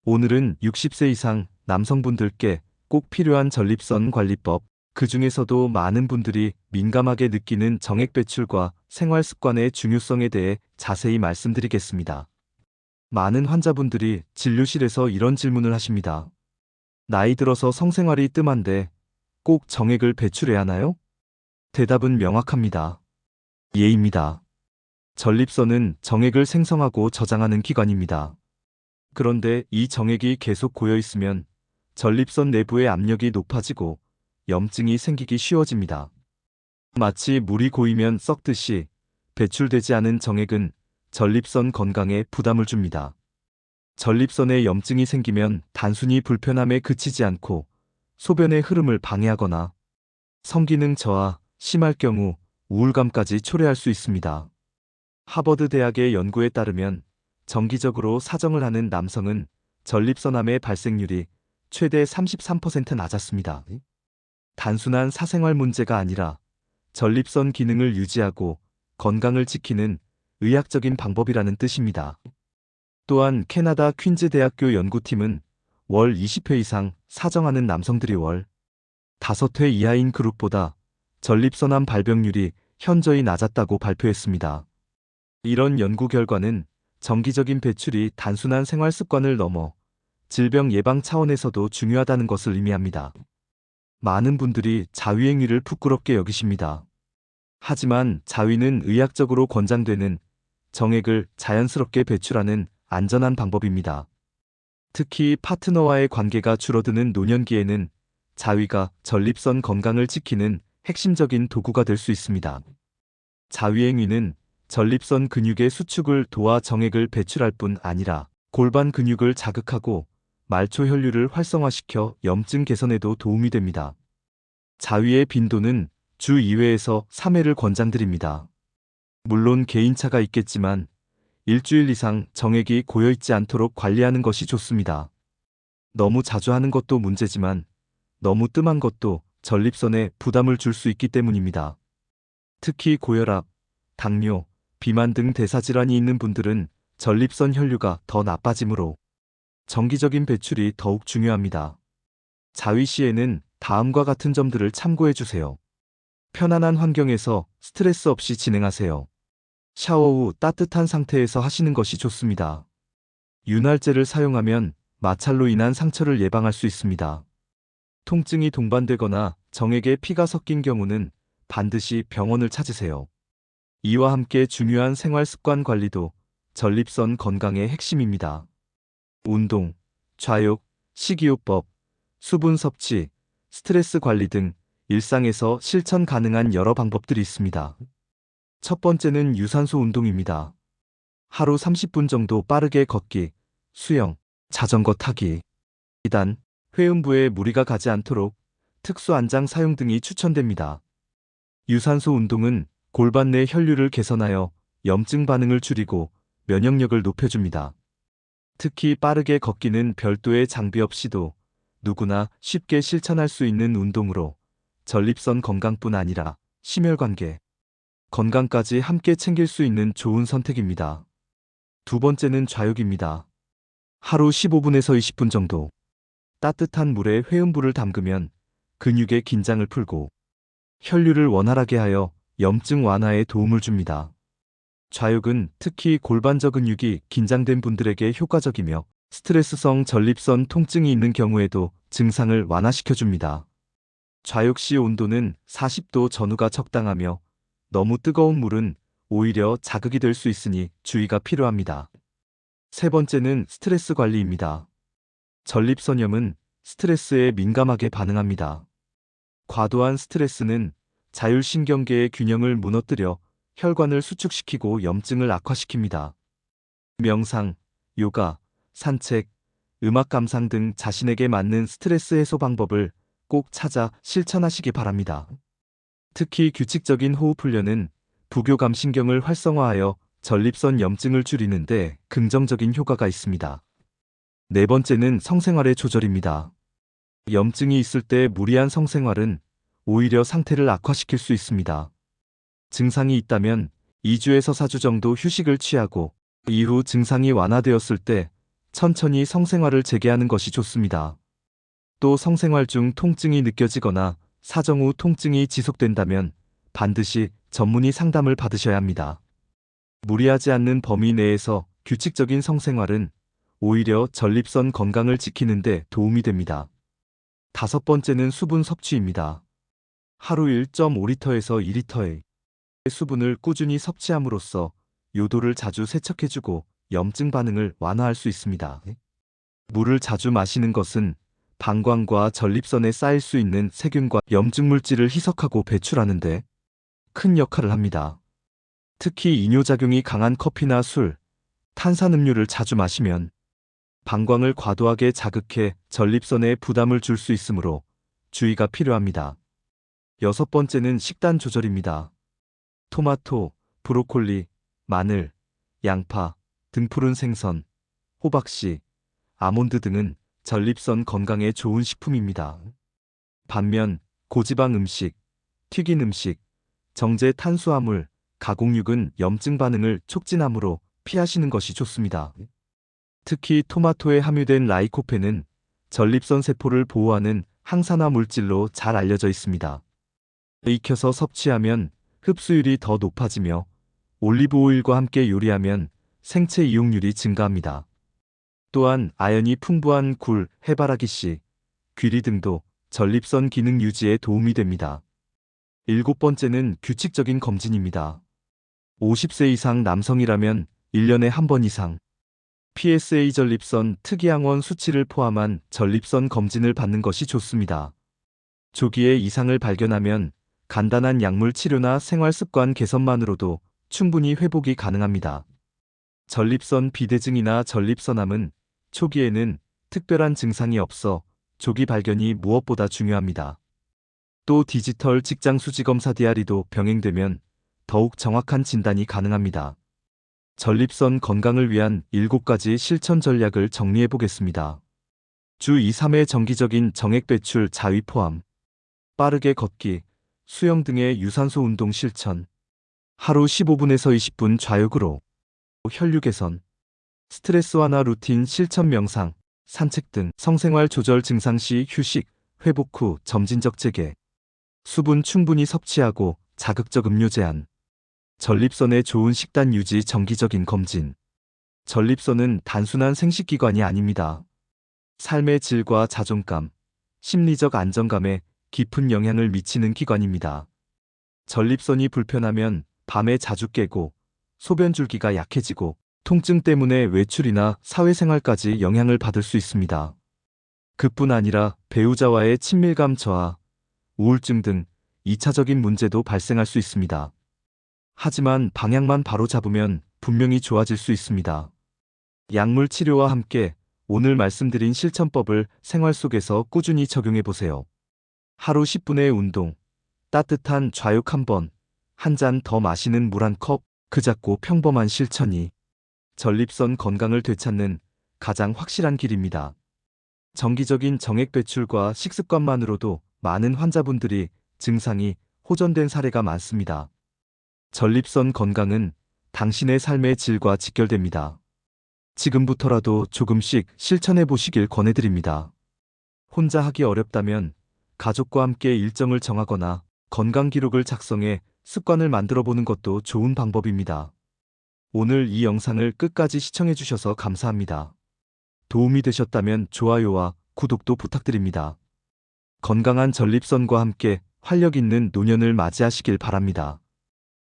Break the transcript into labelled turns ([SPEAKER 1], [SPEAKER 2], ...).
[SPEAKER 1] 오늘은 60세 이상 남성분들께 꼭 필요한 전립선 관리법, 그 중에서도 많은 분들이 민감하게 느끼는 정액 배출과 생활 습관의 중요성에 대해 자세히 말씀드리겠습니다. 많은 환자분들이 진료실에서 이런 질문을 하십니다. 나이 들어서 성생활이 뜸한데 꼭 정액을 배출해야 하나요? 대답은 명확합니다. 예입니다. 전립선은 정액을 생성하고 저장하는 기관입니다. 그런데 이 정액이 계속 고여 있으면 전립선 내부의 압력이 높아지고 염증이 생기기 쉬워집니다. 마치 물이 고이면 썩듯이 배출되지 않은 정액은 전립선 건강에 부담을 줍니다. 전립선에 염증이 생기면 단순히 불편함에 그치지 않고 소변의 흐름을 방해하거나 성기능 저하, 심할 경우 우울감까지 초래할 수 있습니다. 하버드 대학의 연구에 따르면 정기적으로 사정을 하는 남성은 전립선암의 발생률이 최대 33% 낮았습니다. 단순한 사생활 문제가 아니라 전립선 기능을 유지하고 건강을 지키는 의학적인 방법이라는 뜻입니다. 또한 캐나다 퀸즈 대학교 연구팀은 월 20회 이상 사정하는 남성들이 월 5회 이하인 그룹보다 전립선암 발병률이 현저히 낮았다고 발표했습니다. 이런 연구 결과는 정기적인 배출이 단순한 생활 습관을 넘어 질병 예방 차원에서도 중요하다는 것을 의미합니다. 많은 분들이 자위행위를 부끄럽게 여기십니다. 하지만 자위는 의학적으로 권장되는 정액을 자연스럽게 배출하는 안전한 방법입니다. 특히 파트너와의 관계가 줄어드는 노년기에는 자위가 전립선 건강을 지키는 핵심적인 도구가 될 수 있습니다. 자위행위는 전립선 근육의 수축을 도와 정액을 배출할 뿐 아니라 골반 근육을 자극하고 말초 혈류를 활성화시켜 염증 개선에도 도움이 됩니다. 자위의 빈도는 주 2회에서 3회를 권장드립니다. 물론 개인차가 있겠지만 일주일 이상 정액이 고여있지 않도록 관리하는 것이 좋습니다. 너무 자주 하는 것도 문제지만 너무 뜸한 것도 전립선에 부담을 줄 수 있기 때문입니다. 특히 고혈압, 당뇨, 비만 등 대사질환이 있는 분들은 전립선 혈류가 더 나빠지므로 정기적인 배출이 더욱 중요합니다. 자위 시에는 다음과 같은 점들을 참고해 주세요. 편안한 환경에서 스트레스 없이 진행하세요. 샤워 후 따뜻한 상태에서 하시는 것이 좋습니다. 윤활제를 사용하면 마찰로 인한 상처를 예방할 수 있습니다. 통증이 동반되거나 정액에 피가 섞인 경우는 반드시 병원을 찾으세요. 이와 함께 중요한 생활 습관 관리도 전립선 건강의 핵심입니다. 운동, 좌욕, 식이요법, 수분 섭취, 스트레스 관리 등 일상에서 실천 가능한 여러 방법들이 있습니다. 첫 번째는 유산소 운동입니다. 하루 30분 정도 빠르게 걷기, 수영, 자전거 타기, 이단, 회음부에 무리가 가지 않도록 특수 안장 사용 등이 추천됩니다. 유산소 운동은 골반 내 혈류를 개선하여 염증 반응을 줄이고 면역력을 높여줍니다. 특히 빠르게 걷기는 별도의 장비 없이도 누구나 쉽게 실천할 수 있는 운동으로 전립선 건강뿐 아니라 심혈관계 건강까지 함께 챙길 수 있는 좋은 선택입니다. 두 번째는 좌욕입니다. 하루 15분에서 20분 정도 따뜻한 물에 회음부를 담그면 근육의 긴장을 풀고 혈류를 원활하게 하여 염증 완화에 도움을 줍니다. 좌욕은 특히 골반저 근육이 긴장된 분들에게 효과적이며 스트레스성 전립선 통증이 있는 경우에도 증상을 완화시켜줍니다. 좌욕 시 온도는 40도 전후가 적당하며 너무 뜨거운 물은 오히려 자극이 될 수 있으니 주의가 필요합니다. 세 번째는 스트레스 관리입니다. 전립선염은 스트레스에 민감하게 반응합니다. 과도한 스트레스는 자율신경계의 균형을 무너뜨려 혈관을 수축시키고 염증을 악화시킵니다. 명상, 요가, 산책, 음악 감상 등 자신에게 맞는 스트레스 해소 방법을 꼭 찾아 실천하시기 바랍니다. 특히 규칙적인 호흡 훈련은 부교감 신경을 활성화하여 전립선 염증을 줄이는데 긍정적인 효과가 있습니다. 네 번째는 성생활의 조절입니다. 염증이 있을 때 무리한 성생활은 오히려 상태를 악화시킬 수 있습니다. 증상이 있다면 2주에서 4주 정도 휴식을 취하고 이후 증상이 완화되었을 때 천천히 성생활을 재개하는 것이 좋습니다. 또 성생활 중 통증이 느껴지거나 사정 후 통증이 지속된다면 반드시 전문의 상담을 받으셔야 합니다. 무리하지 않는 범위 내에서 규칙적인 성생활은 오히려 전립선 건강을 지키는 데 도움이 됩니다. 다섯 번째는 수분 섭취입니다. 하루 1.5리터에서 2리터의 수분을 꾸준히 섭취함으로써 요도를 자주 세척해주고 염증 반응을 완화할 수 있습니다. 물을 자주 마시는 것은 방광과 전립선에 쌓일 수 있는 세균과 염증 물질을 희석하고 배출하는데 큰 역할을 합니다. 특히 이뇨작용이 강한 커피나 술, 탄산음료를 자주 마시면 방광을 과도하게 자극해 전립선에 부담을 줄 수 있으므로 주의가 필요합니다. 여섯 번째는 식단 조절입니다. 토마토, 브로콜리, 마늘, 양파, 등푸른 생선, 호박씨, 아몬드 등은 전립선 건강에 좋은 식품입니다. 반면 고지방 음식, 튀긴 음식, 정제 탄수화물, 가공육은 염증 반응을 촉진하므로 피하시는 것이 좋습니다. 특히 토마토에 함유된 라이코펜은 전립선 세포를 보호하는 항산화 물질로 잘 알려져 있습니다. 익혀서 섭취하면 흡수율이 더 높아지며 올리브 오일과 함께 요리하면 생체 이용률이 증가합니다. 또한 아연이 풍부한 굴, 해바라기씨, 귀리 등도 전립선 기능 유지에 도움이 됩니다. 일곱 번째는 규칙적인 검진입니다. 50세 이상 남성이라면 1년에 한 번 이상 PSA 전립선 특이항원 수치를 포함한 전립선 검진을 받는 것이 좋습니다. 조기에 이상을 발견하면 간단한 약물 치료나 생활 습관 개선만으로도 충분히 회복이 가능합니다. 전립선 비대증이나 전립선암은 초기에는 특별한 증상이 없어 조기 발견이 무엇보다 중요합니다. 또 디지털 직장 수지 검사 DR이도 병행되면 더욱 정확한 진단이 가능합니다. 전립선 건강을 위한 7가지 실천 전략을 정리해 보겠습니다. 주 2, 3회 정기적인 정액 배출 자위 포함, 빠르게 걷기, 수영 등의 유산소 운동 실천, 하루 15분에서 20분 좌욕으로 혈류 개선, 스트레스 완화 루틴 실천 명상, 산책 등 성생활 조절 증상 시 휴식, 회복 후 점진적 재개, 수분 충분히 섭취하고 자극적 음료 제한, 전립선에 좋은 식단 유지 정기적인 검진. 전립선은 단순한 생식기관이 아닙니다. 삶의 질과 자존감, 심리적 안정감에 깊은 영향을 미치는 기관입니다. 전립선이 불편하면 밤에 자주 깨고 소변줄기가 약해지고 통증 때문에 외출이나 사회생활까지 영향을 받을 수 있습니다. 그뿐 아니라 배우자와의 친밀감 저하, 우울증 등 2차적인 문제도 발생할 수 있습니다. 하지만 방향만 바로 잡으면 분명히 좋아질 수 있습니다. 약물 치료와 함께 오늘 말씀드린 실천법을 생활 속에서 꾸준히 적용해 보세요. 하루 10분의 운동, 따뜻한 좌욕 한 번, 한 잔 더 마시는 물 한 컵, 그 작고 평범한 실천이 전립선 건강을 되찾는 가장 확실한 길입니다. 정기적인 정액 배출과 식습관만으로도 많은 환자분들이 증상이 호전된 사례가 많습니다. 전립선 건강은 당신의 삶의 질과 직결됩니다. 지금부터라도 조금씩 실천해 보시길 권해드립니다. 혼자 하기 어렵다면 가족과 함께 일정을 정하거나 건강 기록을 작성해 습관을 만들어 보는 것도 좋은 방법입니다. 오늘 이 영상을 끝까지 시청해 주셔서 감사합니다. 도움이 되셨다면 좋아요와 구독도 부탁드립니다. 건강한 전립선과 함께 활력 있는 노년을 맞이하시길 바랍니다.